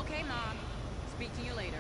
Okay, Mom. Speak to you later.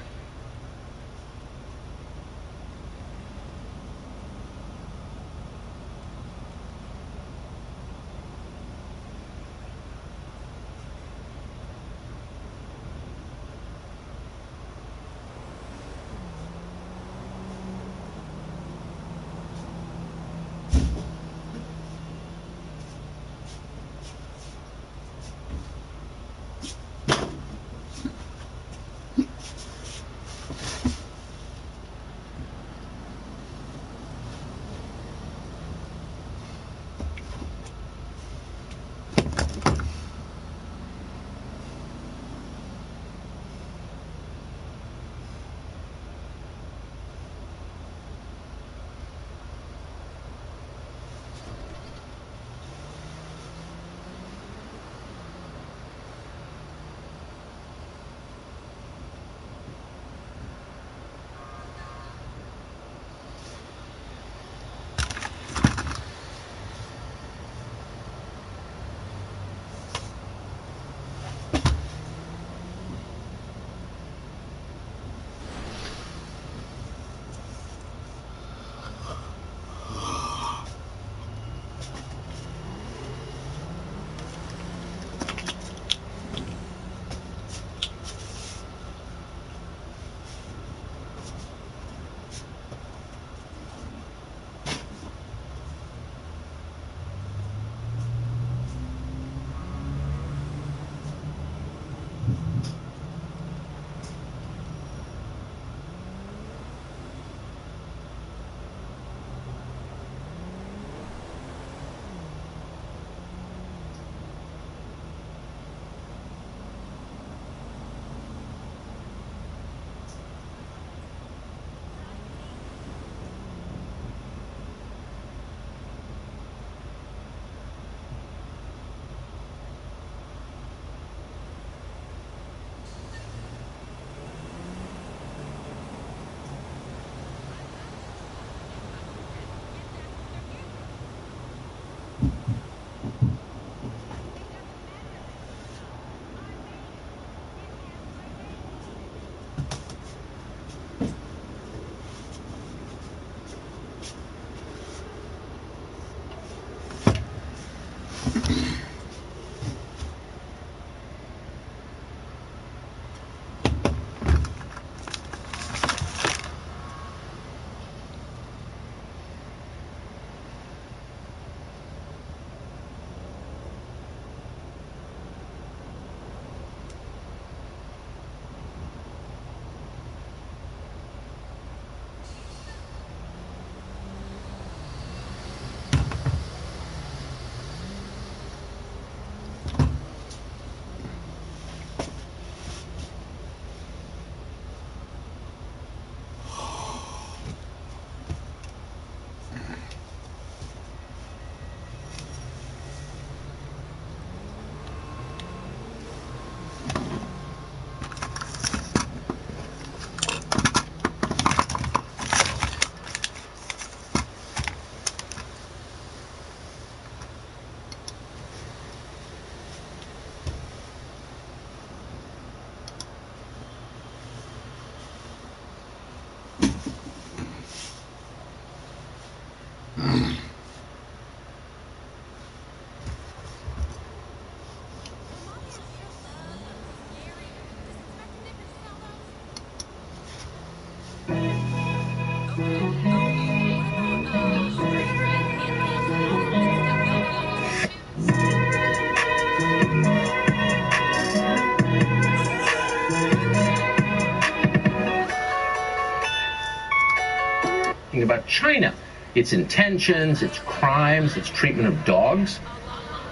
About China, its intentions, its crimes, its treatment of dogs.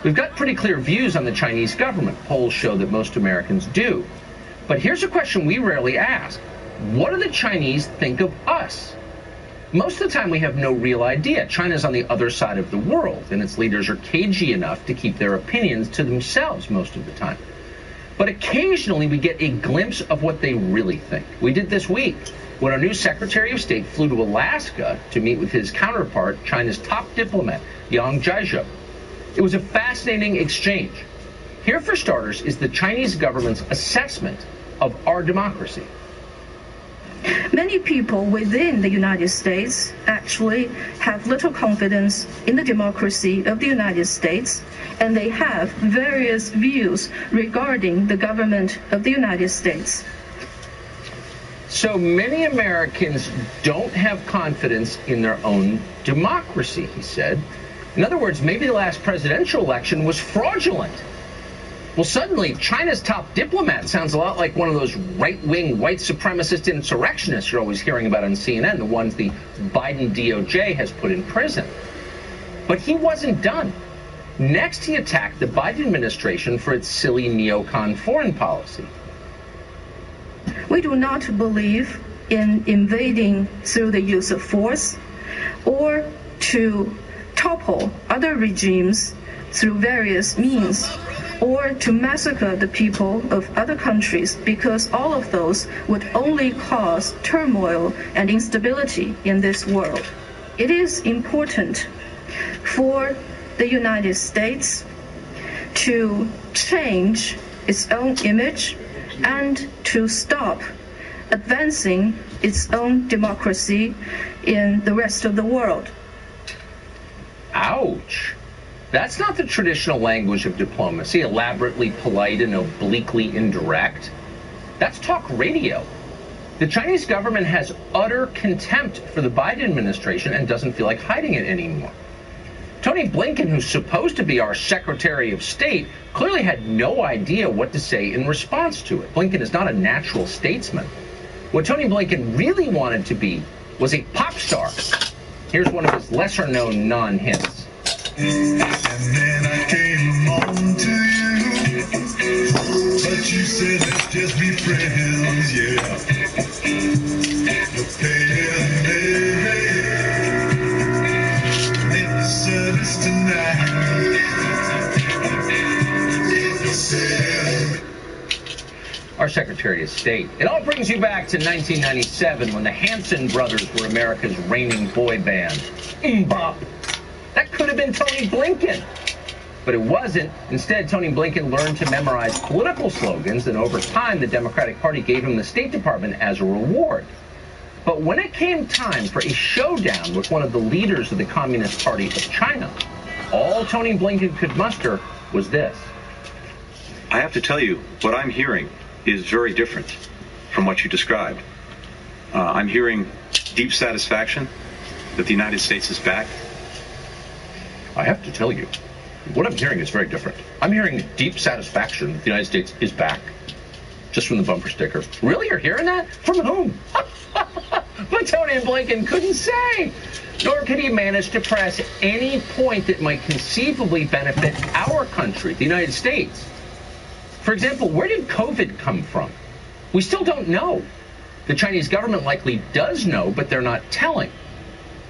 We've got pretty clear views on the Chinese government. Polls show that most Americans do. But here's a question we rarely ask. What do the Chinese think of us? Most of the time we have no real idea. China's on the other side of the world, and its leaders are cagey enough to keep their opinions to themselves most of the time. But occasionally we get a glimpse of what they really think. We did this week when our new Secretary of State flew to Alaska to meet with his counterpart, China's top diplomat, Yang Jiechi. It was a fascinating exchange. Here, for starters, is the Chinese government's assessment of our democracy. Many people within the United States actually have little confidence in the democracy of the United States, and they have various views regarding the government of the United States. So many Americans don't have confidence in their own democracy, he said. In other words, maybe the last presidential election was fraudulent. Well, suddenly, China's top diplomat sounds a lot like one of those right-wing white supremacist insurrectionists you're always hearing about on CNN, the ones the Biden DOJ has put in prison. But he wasn't done. Next, he attacked the Biden administration for its silly neocon foreign policy. We do not believe in invading through the use of force or to topple other regimes through various means or to massacre the people of other countries, because all of those would only cause turmoil and instability in this world. It is important for the United States to change its own image and to stop advancing its own democracy in the rest of the world. Ouch. That's not the traditional language of diplomacy, elaborately polite and obliquely indirect. That's talk radio. The Chinese government has utter contempt for the Biden administration and doesn't feel like hiding it anymore. Tony Blinken, who's supposed to be our Secretary of State, clearly had no idea what to say in response to it. Blinken is not a natural statesman. What Tony Blinken really wanted to be was a pop star. Here's one of his lesser-known non-hits. And then I came on to you, but you said let's just be friends, yeah. Okay, baby, make the service tonight. Our Secretary of State. It all brings you back to 1997 when the Hanson brothers were America's reigning boy band. Bop. That could have been Tony Blinken. But it wasn't. Instead, Tony Blinken learned to memorize political slogans, and over time, the Democratic Party gave him the State Department as a reward. But when it came time for a showdown with one of the leaders of the Communist Party of China, all Tony Blinken could muster was this. I have to tell you, what I'm hearing is very different from what you described. I'm hearing deep satisfaction that the United States is back. I have to tell you, what I'm hearing is very different. I'm hearing deep satisfaction that the United States is back. Just from the bumper sticker. Really? You're hearing that? From whom? But Tony Blinken couldn't say. Nor could he manage to press any point that might conceivably benefit our country, the United States. For example, where did COVID come from? We still don't know. The Chinese government likely does know, but they're not telling.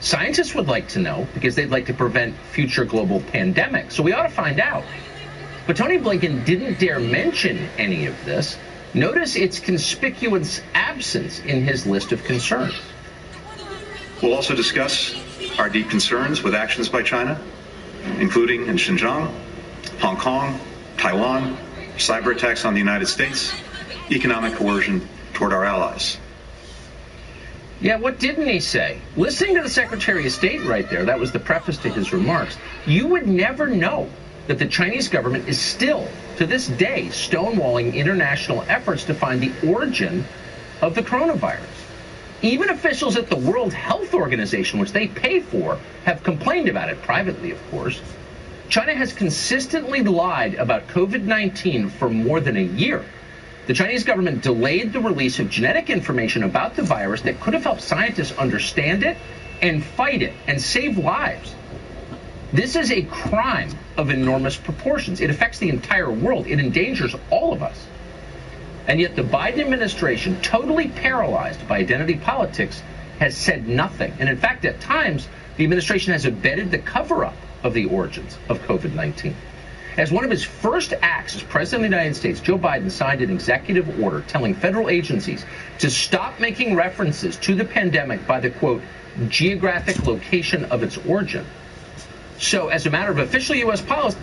Scientists would like to know because they'd like to prevent future global pandemics, so we ought to find out. But Tony Blinken didn't dare mention any of this. Notice its conspicuous absence in his list of concerns. We'll also discuss our deep concerns with actions by China, including in Xinjiang, Hong Kong, Taiwan, cyber attacks on the United States, economic coercion toward our allies. Yeah, what didn't he say? Listening to the Secretary of State right there, that was the preface to his remarks, you would never know that the Chinese government is still, to this day, stonewalling international efforts to find the origin of the coronavirus. Even officials at the World Health Organization, which they pay for, have complained about it, privately, of course. China has consistently lied about COVID-19 for more than a year. The Chinese government delayed the release of genetic information about the virus that could have helped scientists understand it and fight it and save lives. This is a crime of enormous proportions. It affects the entire world. It endangers all of us. And yet the Biden administration, totally paralyzed by identity politics, has said nothing. And in fact, at times, the administration has abetted the cover-up of the origins of COVID-19. As one of his first acts as President of the United States, Joe Biden signed an executive order telling federal agencies to stop making references to the pandemic by the, quote, geographic location of its origin. So as a matter of official U.S. policy,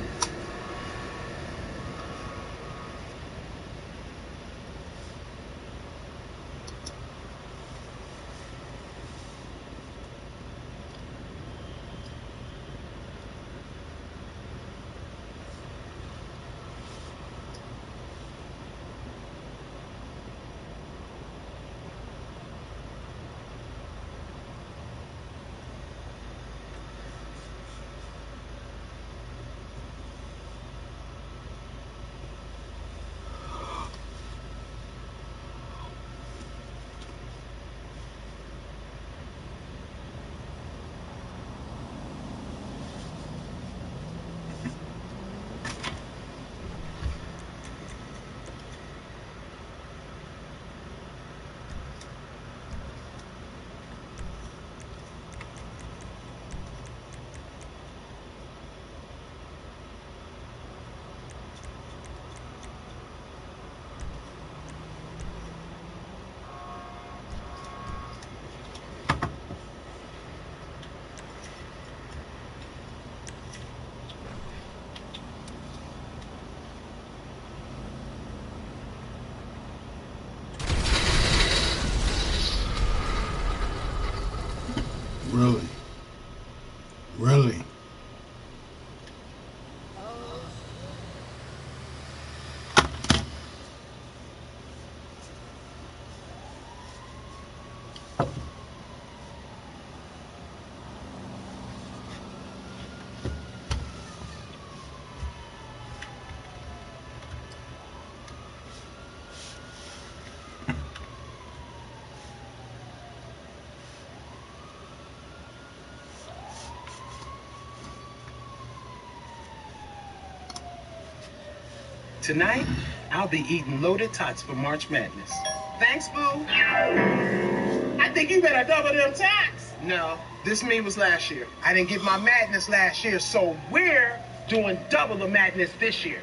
Really? Really? Tonight, I'll be eating loaded tots for March Madness. Thanks, boo. I think you better double them tots. No, this mean was last year. I didn't get my madness last year, so we're doing double the madness this year.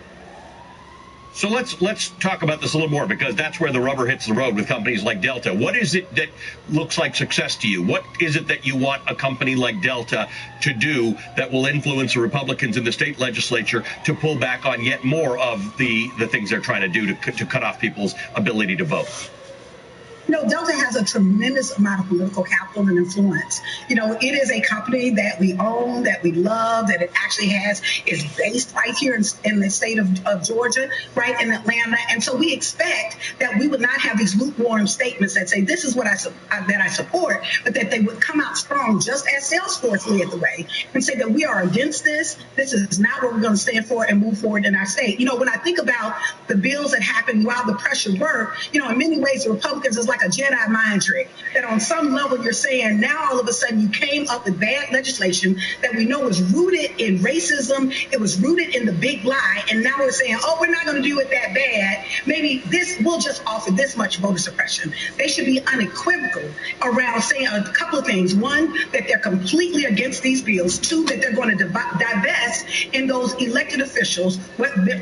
So let's talk about this a little more, because that's where the rubber hits the road with companies like Delta. What is it that looks like success to you? What is it that you want a company like Delta to do that will influence the Republicans in the state legislature to pull back on yet more of the things they're trying to do to cut off people's ability to vote? Delta has a tremendous amount of political capital and influence. It is a company that we own, that we love, that it actually is based right here in the state of Georgia, right in Atlanta. And so we expect that we would not have these lukewarm statements that say, this is what I support, but that they would come out strong, just as Salesforce led the way, and say that we are against this. This is not what we're going to stand for and move forward in our state. When I think about the bills that happened while the pressure worked, in many ways, the Republicans is like a Jedi mind trick, that on some level you're saying now all of a sudden you came up with bad legislation that we know was rooted in racism, it was rooted in the big lie, and now we're saying, oh, we're not going to do it that bad. Maybe we'll just offer this much voter suppression. They should be unequivocal around saying a couple of things. One, that they're completely against these bills. Two, that they're going to divest in those elected officials,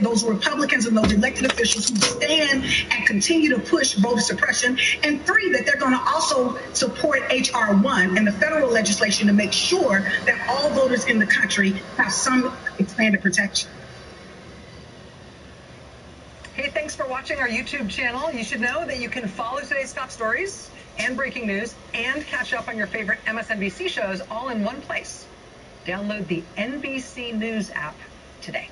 those Republicans and those elected officials who stand and continue to push voter suppression. And three, that they're going to also support H.R. 1 and the federal legislation to make sure that all voters in the country have some expanded protection. Hey, thanks for watching our YouTube channel. You should know that you can follow today's top stories and breaking news, and catch up on your favorite MSNBC shows all in one place. Download the NBC News app today.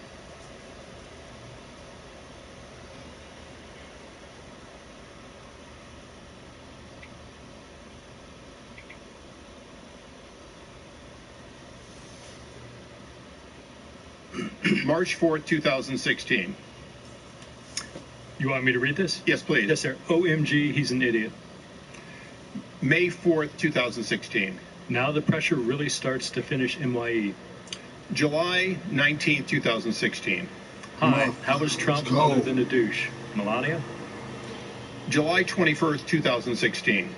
March 4th, 2016. You want me to read this? Yes, please. Yes, sir. OMG, he's an idiot. May 4th, 2016. Now the pressure really starts to finish MYE. July 19th, 2016. Hi, how was Trump other than a douche? Melania? July 21st, 2016.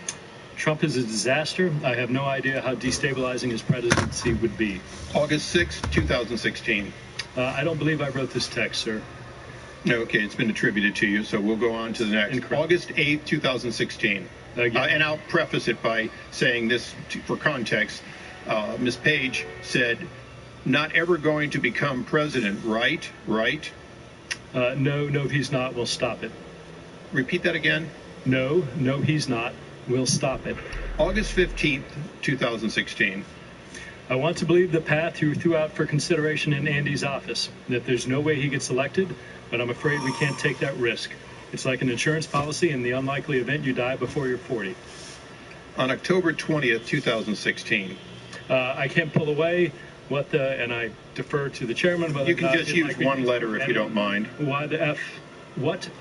Trump is a disaster. I have no idea how destabilizing his presidency would be. August 6th, 2016. I don't believe I wrote this text, sir. Okay, it's been attributed to you, so we'll go on to the next. Incorrect. August 8th, 2016. And I'll preface it by saying this for context. Ms. Page said, not ever going to become president, right? Right? No, he's not. We'll stop it. Repeat that again. No, he's not. We'll stop it. August 15th, 2016. I want to believe the path you threw out for consideration in Andy's office, that there's no way he gets elected, but I'm afraid we can't take that risk. It's like an insurance policy in the unlikely event you die before you're 40. On October 20th, 2016. I can't pull away and I defer to the chairman. You can just use one letter if you don't mind. What the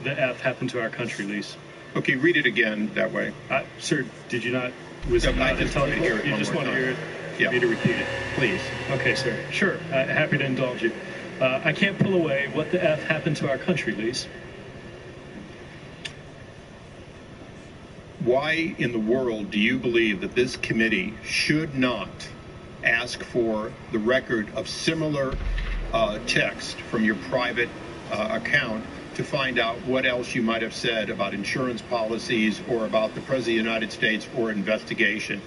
F happened to our country, Lise? Okay, read it again that way. Sir, did you not? Was it not intelligible? You just want to hear it? Yeah. Me to repeat it? Please. Okay, sir. Sure. Happy to indulge you. I can't pull away. What the F happened to our country, Lise? Why in the world do you believe that this committee should not ask for the record of similar text from your private account to find out what else you might have said about insurance policies or about the President of the United States or investigation?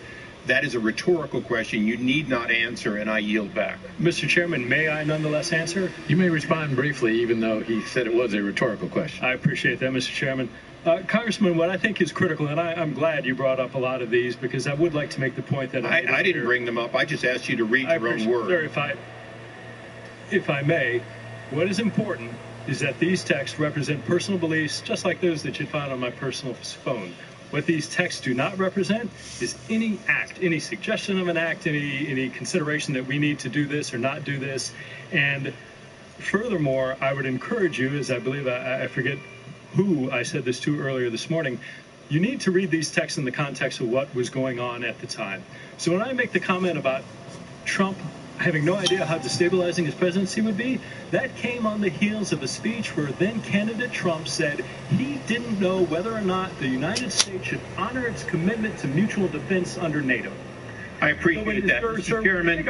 That is a rhetorical question you need not answer, and I yield back. Mr. Chairman, may I nonetheless answer? You may respond briefly, even though he said it was a rhetorical question. I appreciate that, Mr. Chairman. Congressman, what I think is critical, and I'm glad you brought up a lot of these, because I would like to make the point that I didn't bring them up. I just asked you to read your own words. Sir, if I may, what is important is that these texts represent personal beliefs just like those that you'd find on my personal phone. What these texts do not represent is any act, any suggestion of an act, any consideration that we need to do this or not do this. And furthermore, I would encourage you, as I believe I forget who I said this to earlier this morning, you need to read these texts in the context of what was going on at the time. So when I make the comment about Trump having no idea how destabilizing his presidency would be, that came on the heels of a speech where then-candidate Trump said he didn't know whether or not the United States should honor its commitment to mutual defense under NATO. I appreciate that, Mr. Chairman.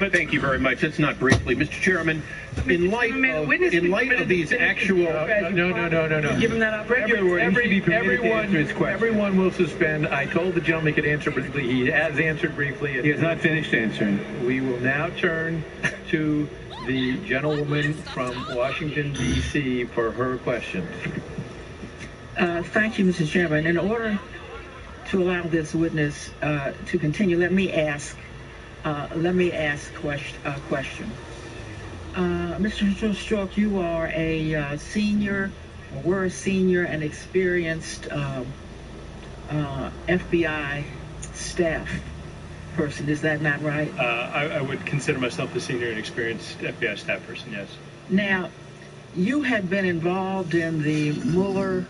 Thank you very much. It's not briefly, Mr. Chairman. In light of these actual, no. Give him that opportunity. Everyone will suspend. I told the gentleman he could answer briefly. He has answered briefly. He has not finished answering. We will now turn to the gentlewoman from Washington, D.C. for her questions. Thank you, Mr. Chairman. In order to allow this witness to continue, let me ask a question. Mr. Strzok, you are a senior, or were a senior and experienced FBI staff person. Is that not right? I would consider myself a senior and experienced FBI staff person, yes. Now, you had been involved in the Mueller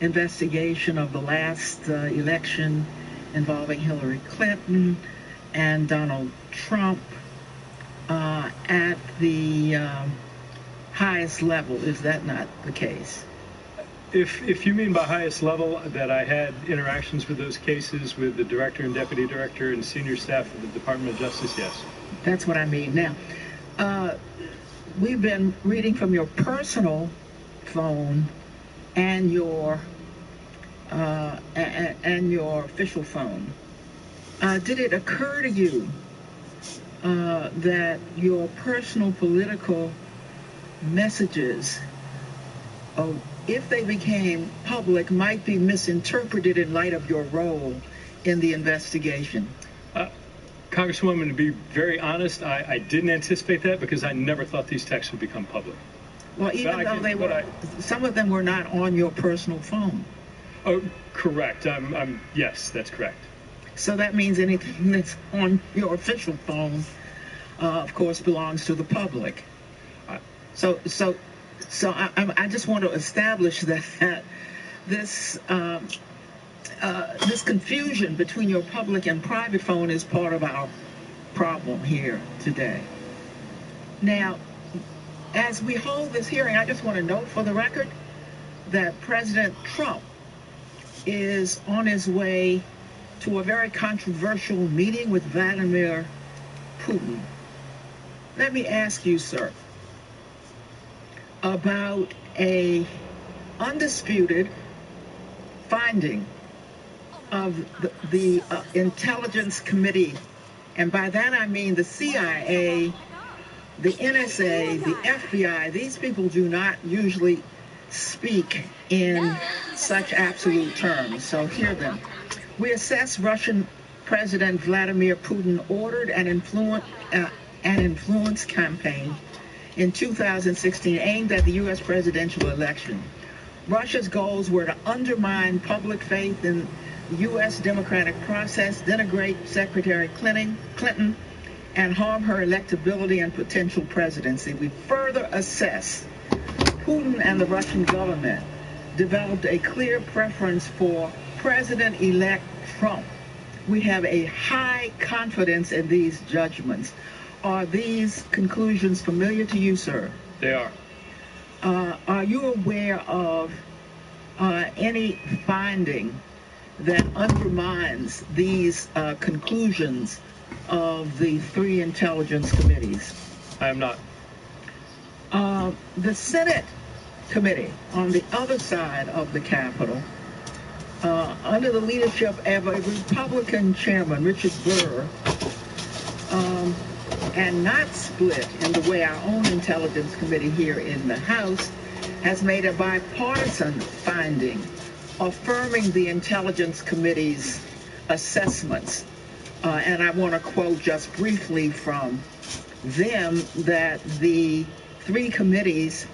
investigation of the last election involving Hillary Clinton and Donald Trump at the highest level. Is that not the case? If you mean by highest level that I had interactions with those cases with the director and deputy director and senior staff of the Department of Justice, yes. That's what I mean. Now, we've been reading from your personal phone and your official phone. Did it occur to you that your personal political messages, if they became public, might be misinterpreted in light of your role in the investigation? Congresswoman, to be very honest, I didn't anticipate that because I never thought these texts would become public. Well, even though they were, some of them were not on your personal phone. Oh, correct. Yes, that's correct. So that means anything that's on your official phone, of course, belongs to the public. So I just want to establish that this confusion between your public and private phone is part of our problem here today. Now, as we hold this hearing, I just want to note for the record that President Trump is on his way to a very controversial meeting with Vladimir Putin. Let me ask you, sir, about a undisputed finding of the Intelligence Committee, and by that I mean the CIA, the NSA, the FBI. These people do not usually speak in such absolute terms, so hear them. We assess Russian President Vladimir Putin ordered an influence campaign in 2016 aimed at the U.S. presidential election. Russia's goals were to undermine public faith in the U.S. democratic process, denigrate Secretary Clinton, and harm her electability and potential presidency. We further assess Putin and the Russian government developed a clear preference for President-elect Trump. We have a high confidence in these judgments. Are these conclusions familiar to you, sir? They are. Are you aware of any finding that undermines these conclusions of the three intelligence committees? I am not. The Senate committee on the other side of the Capitol, under the leadership of a Republican chairman, Richard Burr, and not split in the way our own intelligence committee here in the House, has made a bipartisan finding affirming the intelligence committee's assessments. And I want to quote just briefly from them that the three committees,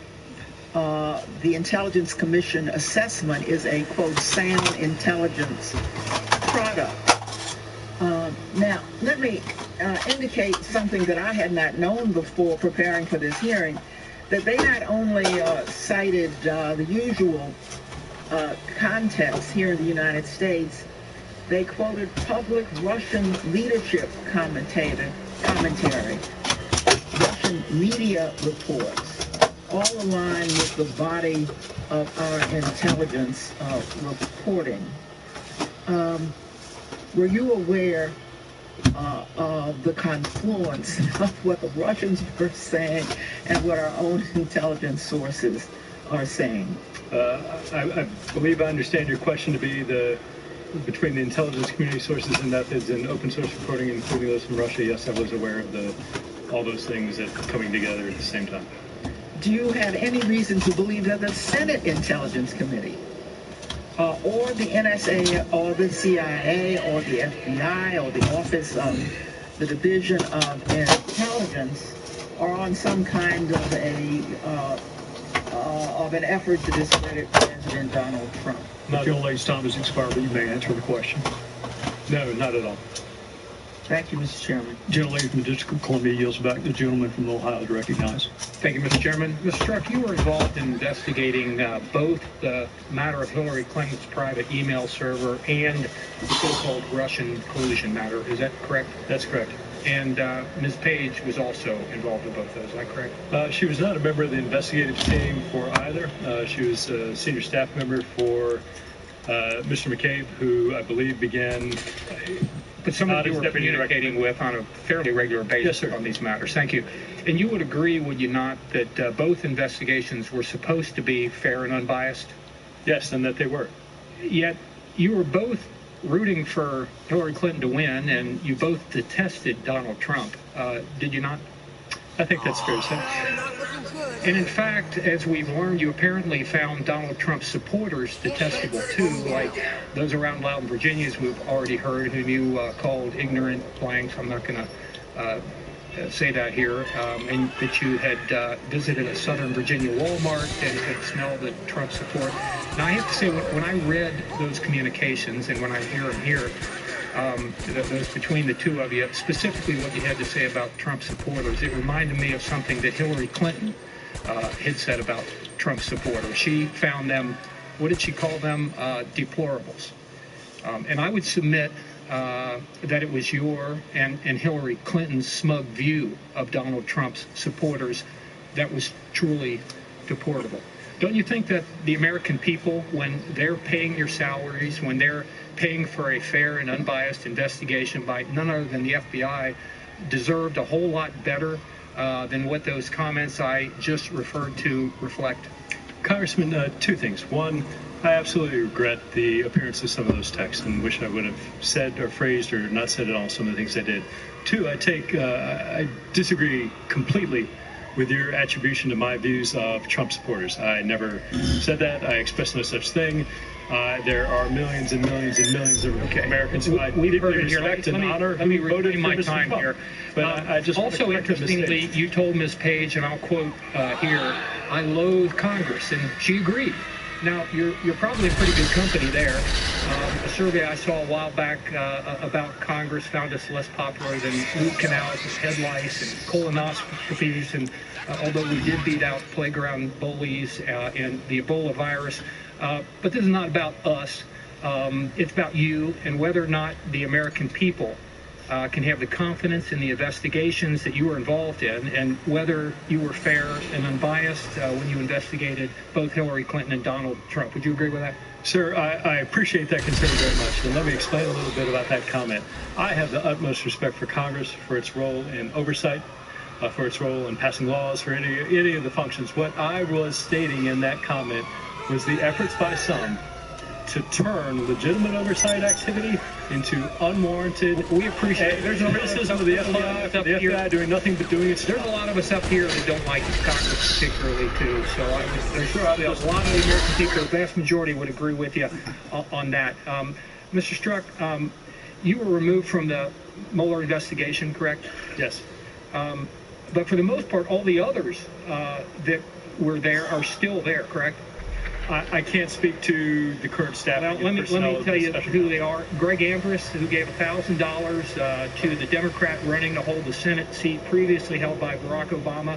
the Intelligence Commission assessment is a, quote, sound intelligence product. Now, let me indicate something that I had not known before preparing for this hearing, that they not only cited the usual context here in the United States, they quoted public Russian leadership commentary, Russian media reports, all aligned with the body of our intelligence reporting. Were you aware of the confluence of what the Russians were saying and what our own intelligence sources are saying? I believe I understand your question to be between the intelligence community sources and methods and open source reporting, including those from Russia. Yes, I was aware of all those things that coming together at the same time. Do you have any reason to believe that the Senate Intelligence Committee or the NSA or the CIA or the FBI or the Office of the Division of Intelligence are on some kind of an effort to discredit President Donald Trump? The gentlelady's time has expired, but you may answer the question. No, not at all. Thank you, Mr. Chairman. Gentlelady from the District of Columbia yields back. The gentleman from Ohio is recognized. Thank you, Mr. Chairman. Mr. Struck, you were involved in investigating both the matter of Hillary Clinton's private email server and the so-called Russian collusion matter. Is that correct? That's correct. And Ms. Page was also involved in both those. Is that correct? She was not a member of the investigative team for either. She was a senior staff member for Mr. McCabe, who I believe began... But somebody you were communicating with on a fairly regular basis on these matters. Thank you. And you would agree, would you not, that both investigations were supposed to be fair and unbiased? Yes, and that they were. Yet you were both rooting for Hillary Clinton to win, and you both detested Donald Trump. Did you not? I think that's fair to say. And in fact, as we've learned, you apparently found Donald Trump's supporters detestable too, like those around Loudon, Virginia, as we've already heard, whom you called ignorant blanks. I'm not going to say that here, and that you had visited a Southern Virginia Walmart and could smell the Trump support. Now, I have to say, when I read those communications and when I hear them here, those between the two of you, specifically what you had to say about Trump supporters, it reminded me of something that Hillary Clinton had said about Trump supporters. She found them, what did she call them? Deplorables. And I would submit that it was your and Hillary Clinton's smug view of Donald Trump's supporters that was truly deplorable. Don't you think that the American people, when they're paying your salaries, when they're paying for a fair and unbiased investigation by none other than the FBI, deserved a whole lot better than what those comments I just referred to reflect? Congressman, two things. One, I absolutely regret the appearance of some of those texts and wish I would have said or phrased or not said at all some of the things I did. Two, I disagree completely with your attribution to my views of Trump supporters. I never said that. I expressed no such thing. There are millions and millions and millions of Americans who I deeply respect and honor. Let me reclaim my time here. But I just also, interestingly, you told Ms. Page, and I'll quote here, "I loathe Congress," and she agreed. Now, you're probably in pretty good company there. A survey I saw a while back about Congress found us less popular than root canals, head lice, and colonoscopies. And although we did beat out playground bullies and the Ebola virus, but this is not about us. It's about you and whether or not the American people can have the confidence in the investigations that you were involved in, and whether you were fair and unbiased when you investigated both Hillary Clinton and Donald Trump. Would you agree with that? Sir, I appreciate that concern very much. And let me explain a little bit about that comment. I have the utmost respect for Congress, for its role in oversight, for its role in passing laws, for any of the functions. What I was stating in that comment was the efforts by some to turn legitimate oversight activity into unwarranted. We appreciate there's no criticism of the FBI doing nothing but doing its job. There's a lot of us up here that don't like Congress particularly too. So there's sure a lot of the American people, the vast majority, would agree with you on that. Mr. Strzok, you were removed from the Mueller investigation, correct? Yes. But for the most part, all the others that were there are still there, correct? I can't speak to the current staff. Well, let me tell you who they are. Greg Ambrose, who gave $1,000 to the Democrat running to hold the Senate seat previously held by Barack Obama,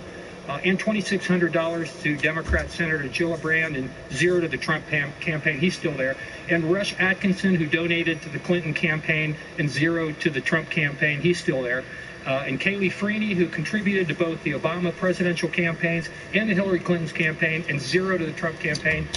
and $2,600 to Democrat Senator Gillibrand, and $0 to the Trump campaign. He's still there. And Rush Atkinson, who donated to the Clinton campaign, and $0 to the Trump campaign. He's still there. And Kayleigh Freeney, who contributed to both the Obama presidential campaigns and the Hillary Clinton's campaign, and $0 to the Trump campaign,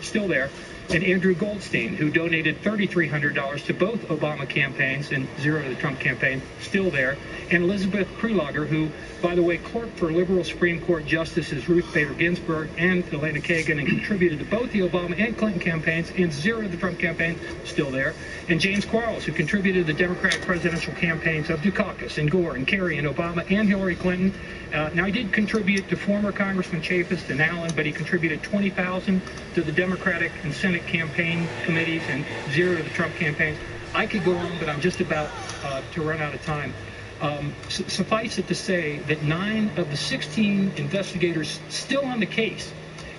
still there. And Andrew Goldstein, who donated $3,300 to both Obama campaigns and $0 to the Trump campaign, still there. And Elizabeth Prelogar, who, by the way, clerked for liberal Supreme Court Justices Ruth Bader Ginsburg and Elena Kagan, and contributed to both the Obama and Clinton campaigns, and $0 to the Trump campaign, still there. And James Quarles, who contributed to the Democratic presidential campaigns of Dukakis and Gore and Kerry and Obama and Hillary Clinton. Now, he did contribute to former Congressman Chapis and Allen, but he contributed $20,000 to the Democratic and Senate campaign committees and $0 to the Trump campaigns. I could go on, but I'm just about to run out of time. Suffice it to say that 9 of the 16 investigators still on the case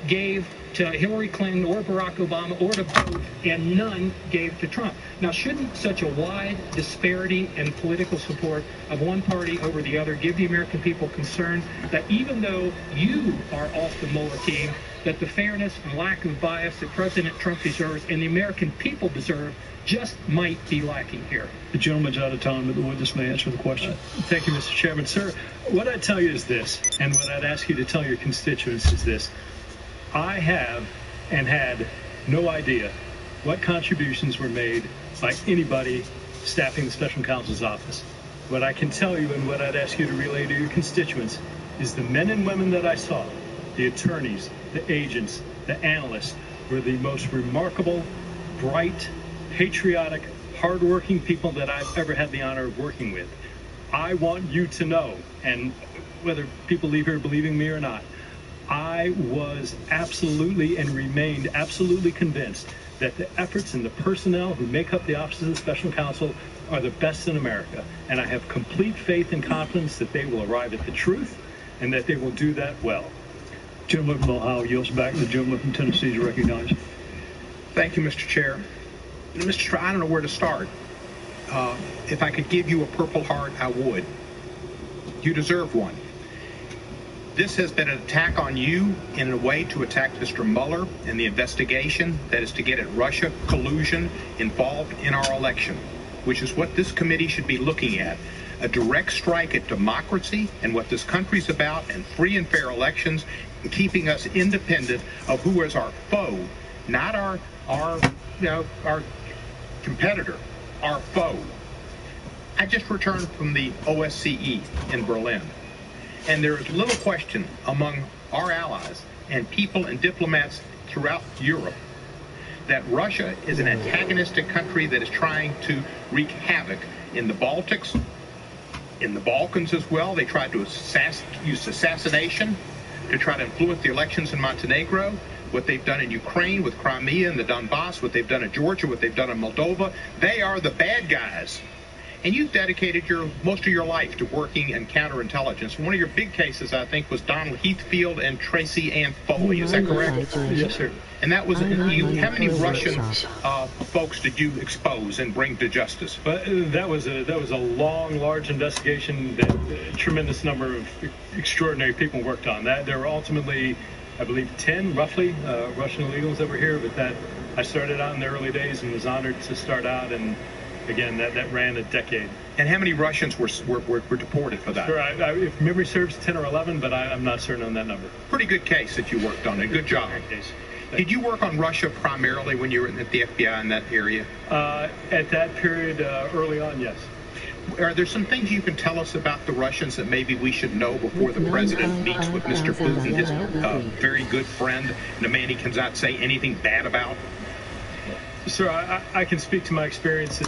gave to Hillary Clinton or Barack Obama or to both, and none gave to Trump. Now, shouldn't such a wide disparity in political support of one party over the other give the American people concern that even though you are off the Mueller team, that the fairness and lack of bias that President Trump deserves and the American people deserve just might be lacking here? The gentleman's out of time, but the witness may answer the question. Thank you, Mr. Chairman. Sir, what I'd tell you is this, and what I'd ask you to tell your constituents is this. I have and had no idea what contributions were made by anybody staffing the special counsel's office. What I can tell you and what I'd ask you to relay to your constituents is the men and women that I saw, the attorneys, the agents, the analysts, were the most remarkable, bright, patriotic, hardworking people that I've ever had the honor of working with. I want you to know, and whether people leave here believing me or not, I was absolutely and remained absolutely convinced that the efforts and the personnel who make up the Office of the Special Counsel are the best in America. And I have complete faith and confidence that they will arrive at the truth and that they will do that well. Gentleman from Ohio yields back. The gentleman from Tennessee is recognized. Thank you, Mr. Chair. Mr. Chair, I don't know where to start. If I could give you a Purple Heart, I would. You deserve one. This has been an attack on you in a way to attack Mr. Mueller and the investigation that is to get at Russia collusion involved in our election, which is what this committee should be looking at. A direct strike at democracy and what this country's about, and free and fair elections, and keeping us independent of who is our foe, not our competitor, our foe. I just returned from the OSCE in Berlin, and there is little question among our allies and people and diplomats throughout Europe that Russia is an antagonistic country that is trying to wreak havoc in the Baltics, in the Balkans as well. They tried to use assassination to try to influence the elections in Montenegro. What they've done in Ukraine with Crimea and the Donbass, what they've done in Georgia, what they've done in Moldova, they are the bad guys. And you've dedicated most of your life to working in counterintelligence. One of your big cases, I think, was Donald Heathfield and Tracy Ann Foley. Is that correct? Yes, sir. And that was how many Russian folks did you expose and bring to justice? But that was a long, large investigation that a tremendous number of extraordinary people worked on. That there were ultimately, I believe, 10 roughly Russian illegals that were here. But that I started out in the early days and was honored to start out. And again, that ran a decade. And how many Russians were deported for that? Sure, if memory serves, 10 or 11, but I'm not certain on that number. Pretty good case that you worked on. A good job. Did you work on Russia primarily when you were at the FBI in that area? At that period, early on, yes. Are there some things you can tell us about the Russians that maybe we should know before the president meets with Mr. Putin, his very good friend, and a man he cannot say anything bad about? Sir, I can speak to my experience.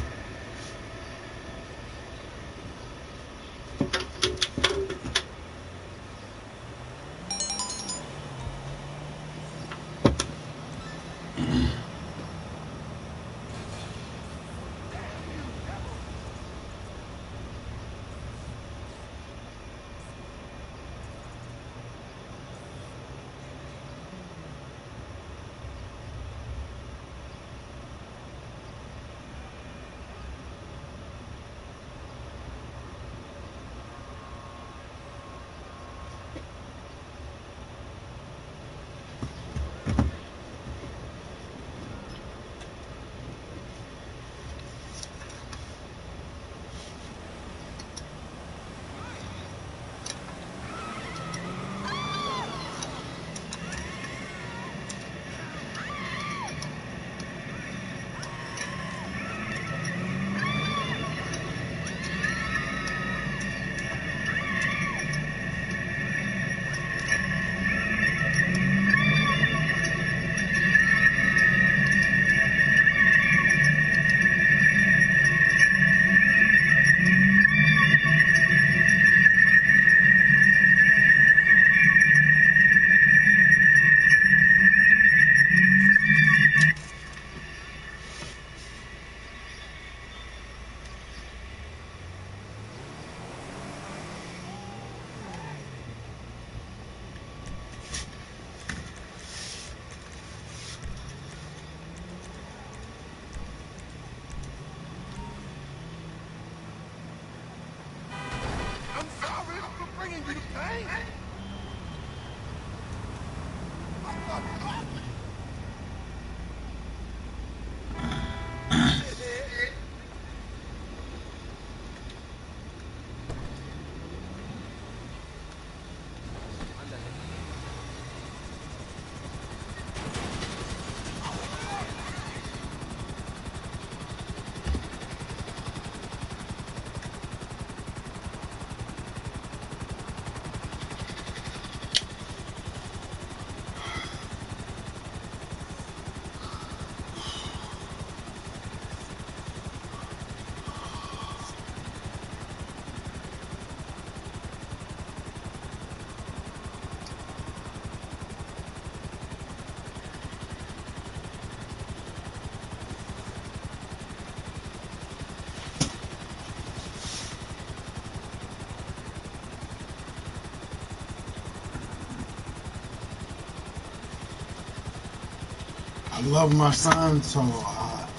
I love my son, so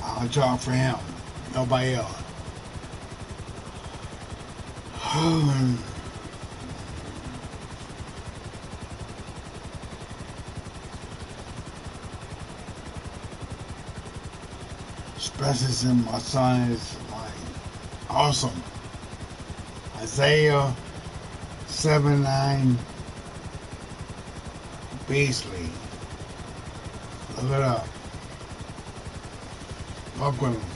I'll job for him. Nobody else. Especially since my son is like awesome. Isaiah 7-9 Beasley. Look it up. Fuck with him.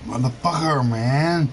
Motherfucker, man.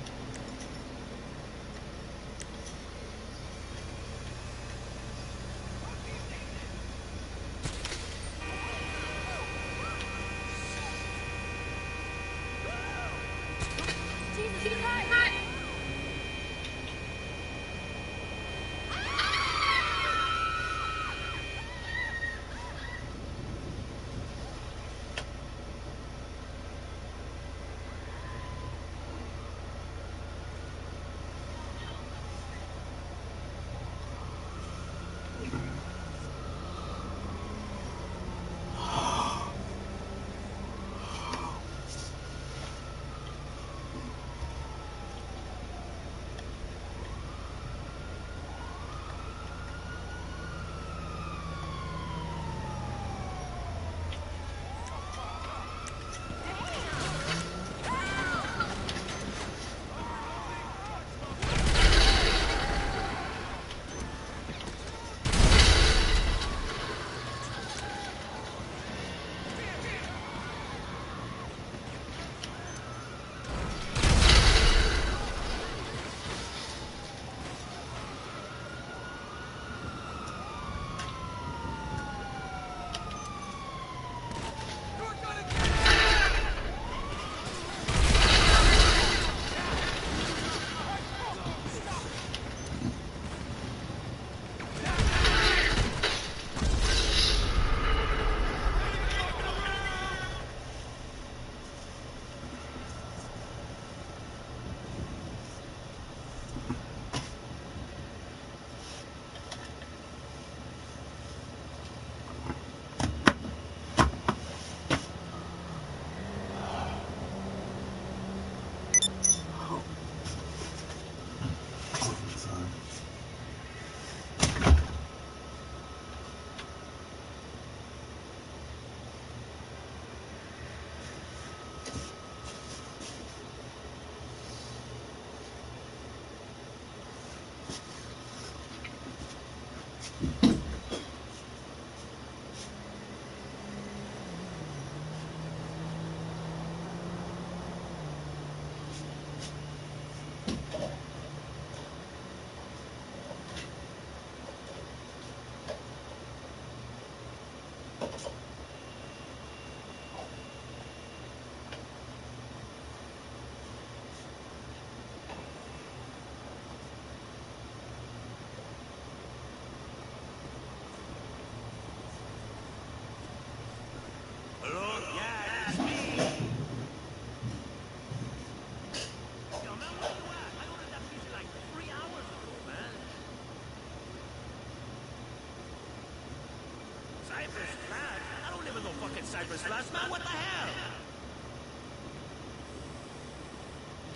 Cypress Flats, man. What the hell?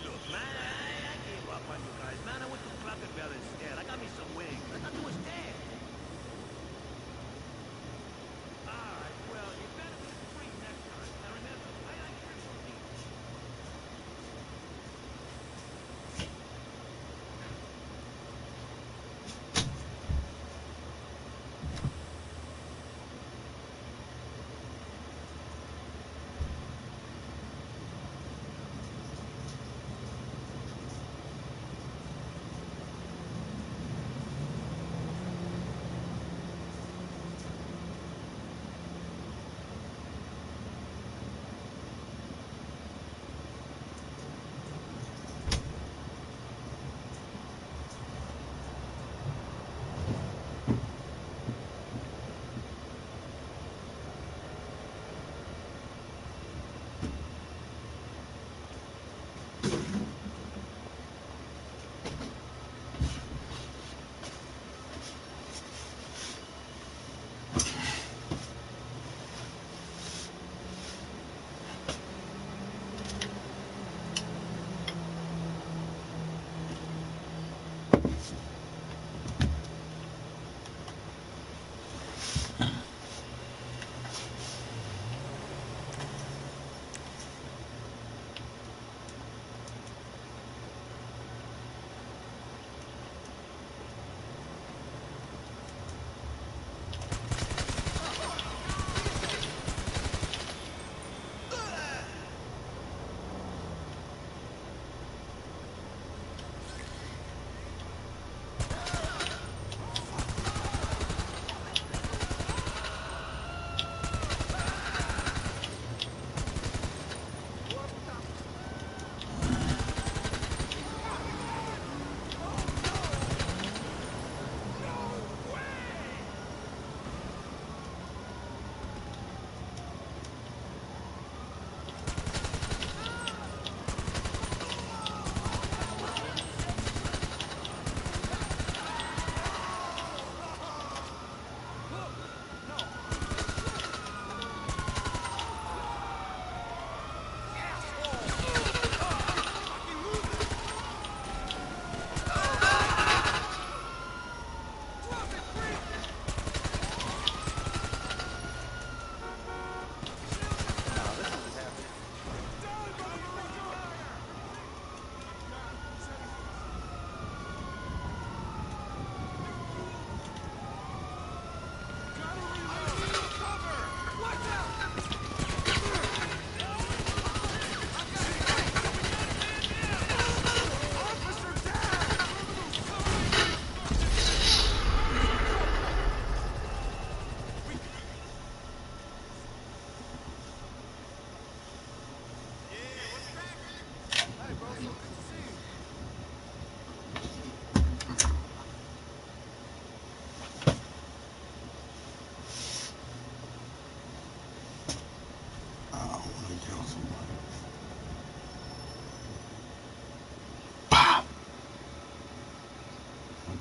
Look, man, I gave up on you guys, man. I went to Cracker Barrel instead. I got me some wings. I thought you was dead. Alright, well, you better be free next time. Now remember, I like triple D.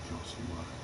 Kill somebody.